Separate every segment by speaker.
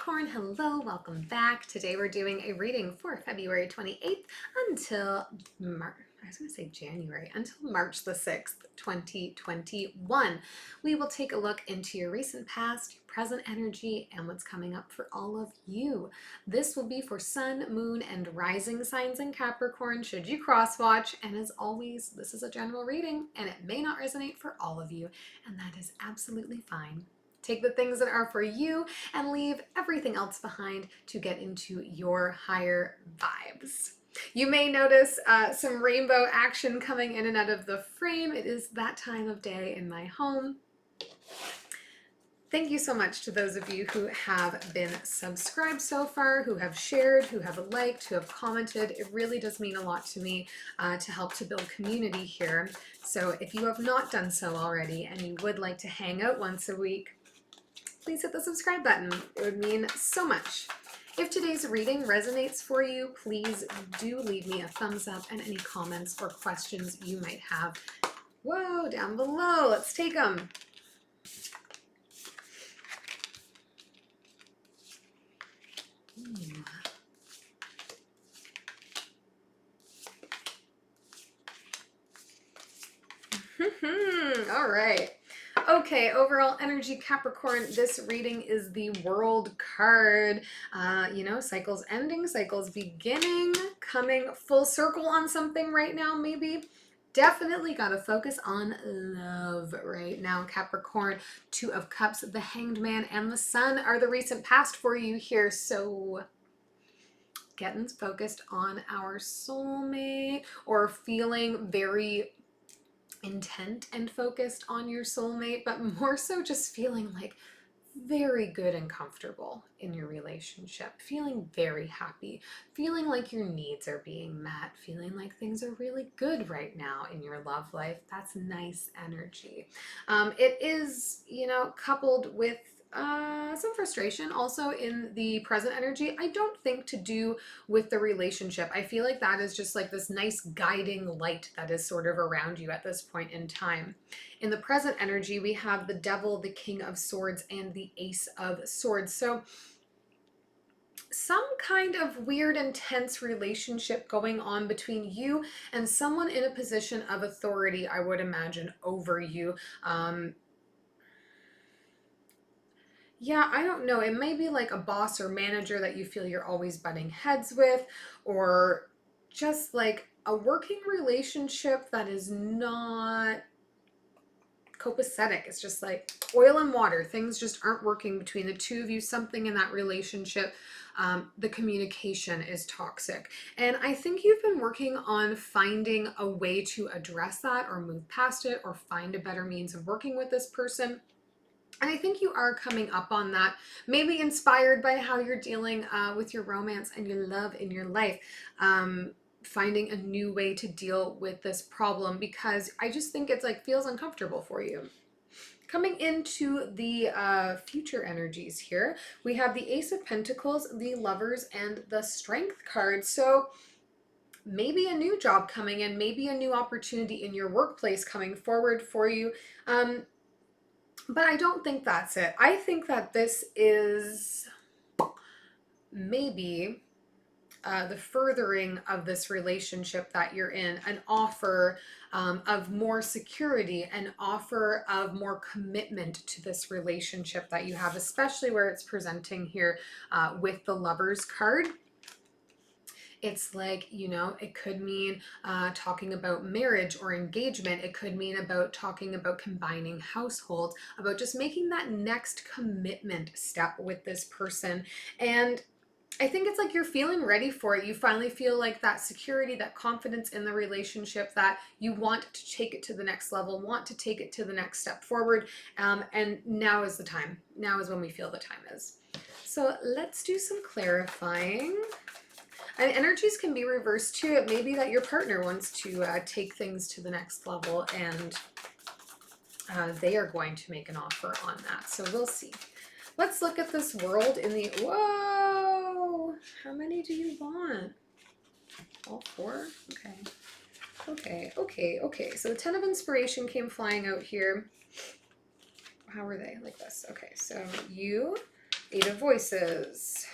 Speaker 1: Capricorn, hello, welcome back. Today we're doing a reading for February 28th until until March the 6th, 2021. We will take a look into your recent past, your present energy, and what's coming up for all of you. This will be for Sun, Moon, and Rising signs in Capricorn, should you cross-watch. And as always, this is a general reading, and it may not resonate for all of you, and that is absolutely fine. Take the things that are for you and leave everything else behind to get into your higher vibes. You may notice some rainbow action coming in and out of the frame. It is that time of day in my home. Thank you so much to those of you who have been subscribed so far, who have shared, who have liked, who have commented. It really does mean a lot to me to help to build community here. So if you have not done so already and you would like to hang out once a week, please hit the subscribe button. It would mean so much. If today's reading resonates for you, please do leave me a thumbs up and any comments or questions you might have. Whoa, down below. Let's take them. All right. Okay, overall energy Capricorn, this reading is the World card. Cycles ending, cycles beginning, coming full circle on something right now, maybe. Definitely got to focus on love right now, Capricorn. Two of Cups, the Hanged Man, and the Sun are the recent past for you here. So getting focused on our soulmate or feeling very intent and focused on your soulmate, but more so just feeling like very good and comfortable in your relationship, feeling very happy, feeling like your needs are being met, feeling like things are really good right now in your love life. That's nice energy. It is, coupled with some frustration also in the present energy. I don't think to do with the relationship. I feel like that is just like this nice guiding light that is sort of around you at this point in time. In the present energy, we have the Devil, the King of Swords, and the Ace of Swords. So some kind of weird, intense relationship going on between you and someone in a position of authority, I would imagine, over you. Yeah, I don't know. It may be like a boss or manager that you feel you're always butting heads with, or just like a working relationship that is not copacetic. It's just like oil and water. Things just aren't working between the two of you. Something in that relationship, the communication is toxic. And I think you've been working on finding a way to address that or move past it or find a better means of working with this person. And I think you are coming up on that, maybe inspired by how you're dealing with your romance and your love in your life, finding a new way to deal with this problem, because I just think it's like feels uncomfortable for you. Coming into the future energies here, we have the Ace of Pentacles, the Lovers, and the Strength card. So maybe a new job coming in, maybe a new opportunity in your workplace coming forward for you. But I don't think that's it. I think that this is maybe the furthering of this relationship that you're in, an offer of more security, an offer of more commitment to this relationship that you have, especially where it's presenting here with the Lovers card. It's like, it could mean talking about marriage or engagement. It could mean about talking about combining households, about just making that next commitment step with this person. And I think it's like you're feeling ready for it. You finally feel like that security, that confidence in the relationship, that you want to take it to the next level, want to take it to the next step forward. And now is the time. Now is when we feel the time is. So let's do some clarifying. And energies can be reversed too. It may be that your partner wants to take things to the next level, and they are going to make an offer on that. So we'll see. Let's look at this world in the... Whoa! How many do you want? All four? Okay. So the 10 of Inspiration came flying out here. How are they? Like this. Okay, so you, Eight of Voices,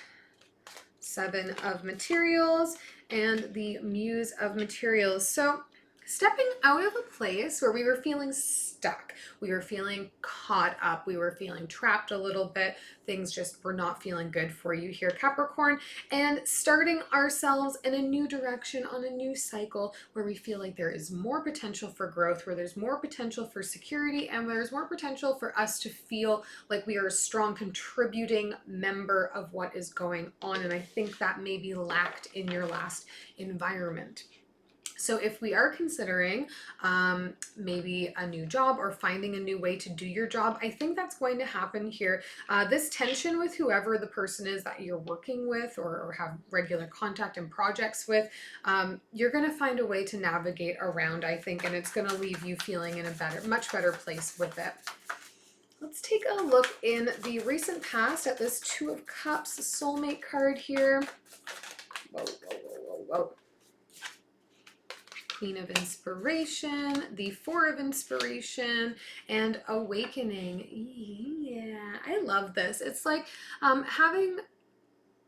Speaker 1: Seven of Materials, and the Muse of Materials. So stepping out of a place where we were feeling stuck, we were feeling caught up, we were feeling trapped a little bit, things just were not feeling good for you here, Capricorn, and starting ourselves in a new direction on a new cycle where we feel like there is more potential for growth, where there's more potential for security, and there's more potential for us to feel like we are a strong contributing member of what is going on. And I think that may be lacked in your last environment. So if we are considering maybe a new job or finding a new way to do your job, I think that's going to happen here. This tension with whoever the person is that you're working with or have regular contact and projects with, you're going to find a way to navigate around, I think, and it's going to leave you feeling in a much better place with it. Let's take a look in the recent past at this Two of Cups soulmate card here. Whoa, whoa, whoa, whoa, whoa. Queen of Inspiration, the Four of Inspiration, and Awakening. Yeah, I love this. It's like having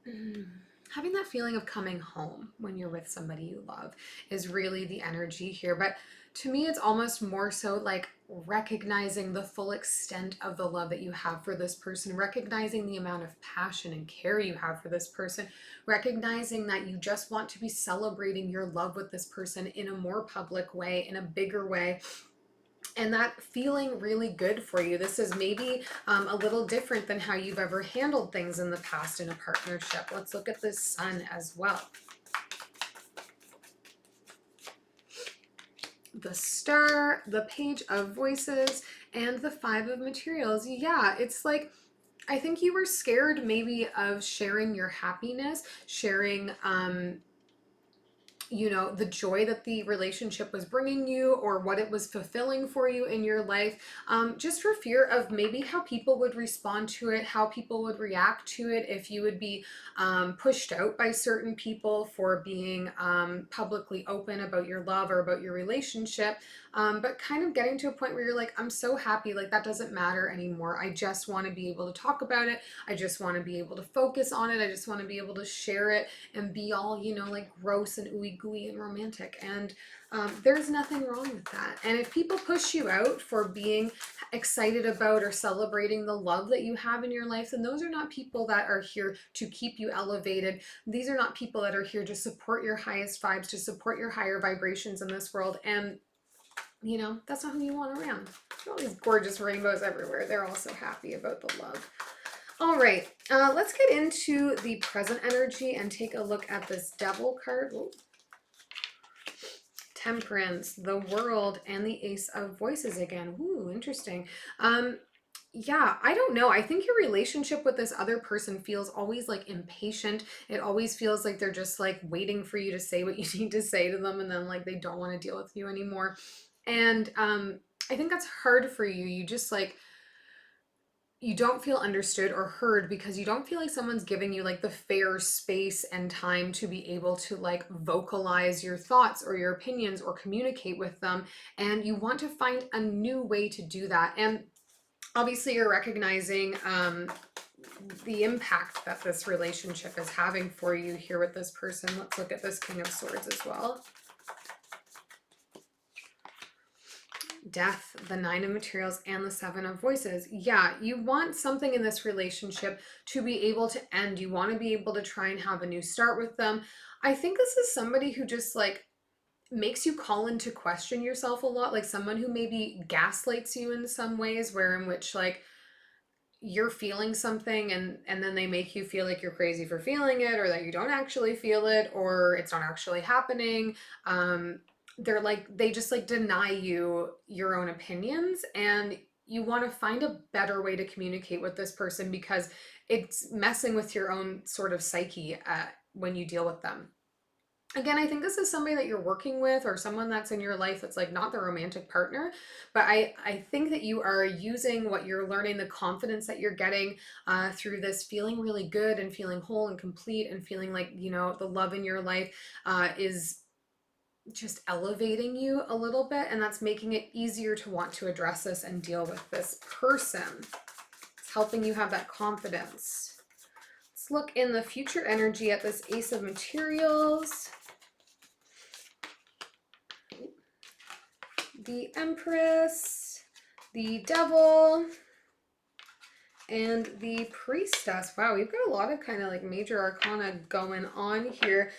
Speaker 1: that feeling of coming home when you're with somebody you love is really the energy here. But to me, it's almost more so like recognizing the full extent of the love that you have for this person, recognizing the amount of passion and care you have for this person, recognizing that you just want to be celebrating your love with this person in a more public way, in a bigger way. And that feeling really good for you. This is maybe a little different than how you've ever handled things in the past in a partnership. Let's look at the Sun as well. The Star, the Page of Voices, and the Five of Materials. Yeah, it's like, I think you were scared maybe of sharing your happiness, sharing you know, the joy that the relationship was bringing you or what it was fulfilling for you in your life, just for fear of maybe how people would respond to it, how people would react to it, if you would be pushed out by certain people for being publicly open about your love or about your relationship, but kind of getting to a point where you're like, I'm so happy, like that doesn't matter anymore. I just want to be able to talk about it. I just want to be able to focus on it. I just want to be able to share it and be all, you know, like gross and ooey gooey and romantic. And there's nothing wrong with that. And if people push you out for being excited about or celebrating the love that you have in your life, then those are not people that are here to keep you elevated. These are not people that are here to support your highest vibes, to support your higher vibrations in this world. And you know, that's not who you want around. All these gorgeous rainbows everywhere. They're all so happy about the love. All right, let's get into the present energy and take a look at this Devil card. Whoa. Temperance, the World, and the Ace of Voices again. Ooh, interesting. Yeah, I don't know. I think your relationship with this other person feels always like impatient. It always feels like they're just like waiting for you to say what you need to say to them, and then like they don't want to deal with you anymore. And I think that's hard for you. You just like, you don't feel understood or heard because you don't feel like someone's giving you like the fair space and time to be able to like vocalize your thoughts or your opinions or communicate with them. And you want to find a new way to do that. And obviously you're recognizing the impact that this relationship is having for you here with this person. Let's look at this King of Swords as well. Death, the Nine of Materials, and the Seven of Voices. Yeah, you want something in this relationship to be able to end. You want to be able to try and have a new start with them. I think this is somebody who just like makes you call into question yourself a lot, like someone who maybe gaslights you in some ways, where in which like you're feeling something and then they make you feel like you're crazy for feeling it, or that you don't actually feel it, or it's not actually happening. They're like, they just like deny you your own opinions, and you want to find a better way to communicate with this person because it's messing with your own sort of psyche when you deal with them. Again, I think this is somebody that you're working with or someone that's in your life that's like not the romantic partner, but I think that you are using what you're learning, the confidence that you're getting through this, feeling really good and feeling whole and complete and feeling like, you know, the love in your life is just elevating you a little bit, and that's making it easier to want to address this and deal with this person. It's helping you have that confidence. let's look in the future energy at this Ace of Materials. The Empress, the Devil, and the Priestess. Wow, we've got a lot of kind of like major arcana going on here.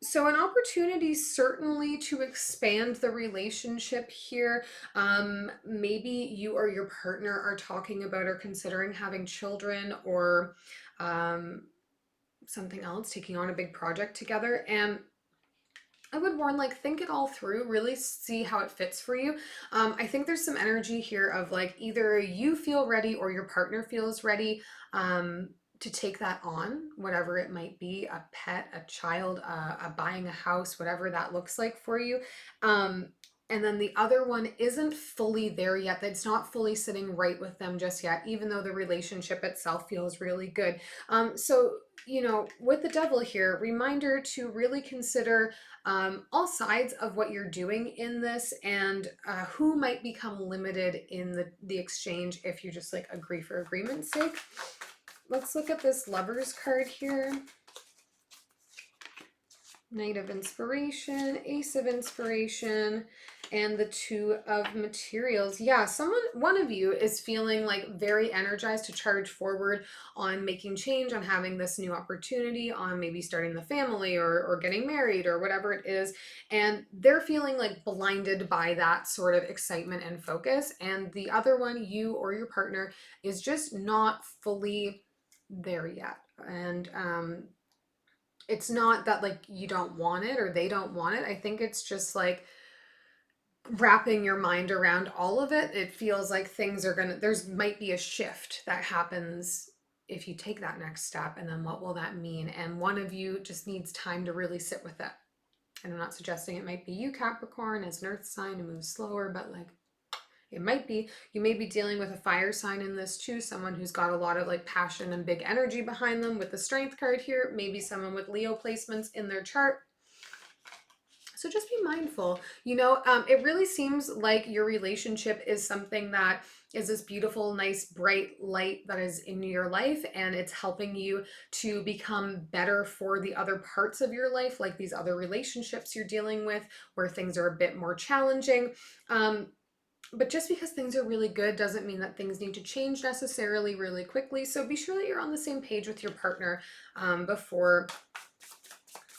Speaker 1: So an opportunity certainly to expand the relationship here. Maybe you or your partner are talking about or considering having children, or something else, taking on a big project together. And I would warn, like, think it all through, really see how it fits for you. I think there's some energy here of like either you feel ready or your partner feels ready to take that on, whatever it might be, a pet, a child, buying a house, whatever that looks like for you. And then the other one isn't fully there yet. That's not fully sitting right with them just yet, even though the relationship itself feels really good. So, you know, with the Devil here, reminder to really consider all sides of what you're doing in this, and who might become limited in the exchange if you just like agree for agreement's sake. Let's look at this Lovers card here. Knight of Inspiration, Ace of Inspiration, and the Two of Materials. Yeah, one of you is feeling like very energized to charge forward on making change, on having this new opportunity, on maybe starting the family or getting married or whatever it is. And they're feeling like blinded by that sort of excitement and focus. And the other one, you or your partner, is just not fully there yet. And it's not that like you don't want it or they don't want it. I think it's just like wrapping your mind around all of it. It feels like things are there's might be a shift that happens if you take that next step, and then what will that mean? And one of you just needs time to really sit with it. And I'm not suggesting it might be you, Capricorn, as an earth sign, to move slower, but like it might be. You may be dealing with a fire sign in this too, someone who's got a lot of like passion and big energy behind them with the Strength card here, maybe someone with Leo placements in their chart. So just be mindful. You know, it really seems like your relationship is something that is this beautiful, nice, bright light that is in your life, and it's helping you to become better for the other parts of your life, like these other relationships you're dealing with where things are a bit more challenging. But just because things are really good doesn't mean that things need to change necessarily really quickly. So be sure that you're on the same page with your partner before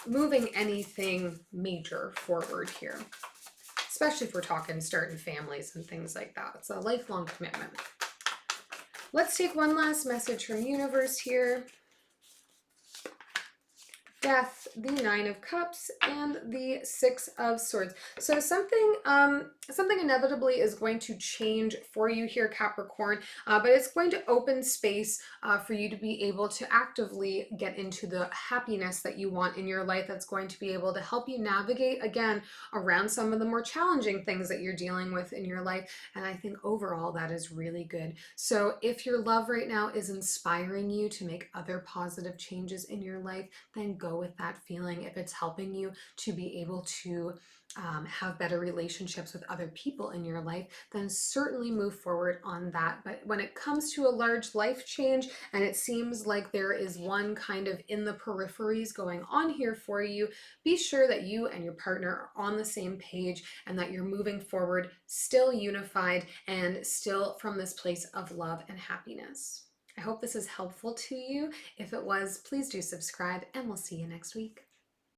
Speaker 1: moving anything major forward here, especially if we're talking starting families and things like that. It's a lifelong commitment. Let's take one last message from universe here. Death, the Nine of Cups, and the Six of Swords. So something inevitably is going to change for you here, Capricorn, but it's going to open space for you to be able to actively get into the happiness that you want in your life. That's going to be able to help you navigate, again, around some of the more challenging things that you're dealing with in your life. And I think overall that is really good. So if your love right now is inspiring you to make other positive changes in your life, then go with that feeling. If it's helping you to be able to have better relationships with other people in your life, then certainly move forward on that. But when it comes to a large life change, and it seems like there is one kind of in the peripheries going on here for you, be sure that you and your partner are on the same page and that you're moving forward still unified and still from this place of love and happiness. I hope this is helpful to you. If it was, please do subscribe, and we'll see you next week.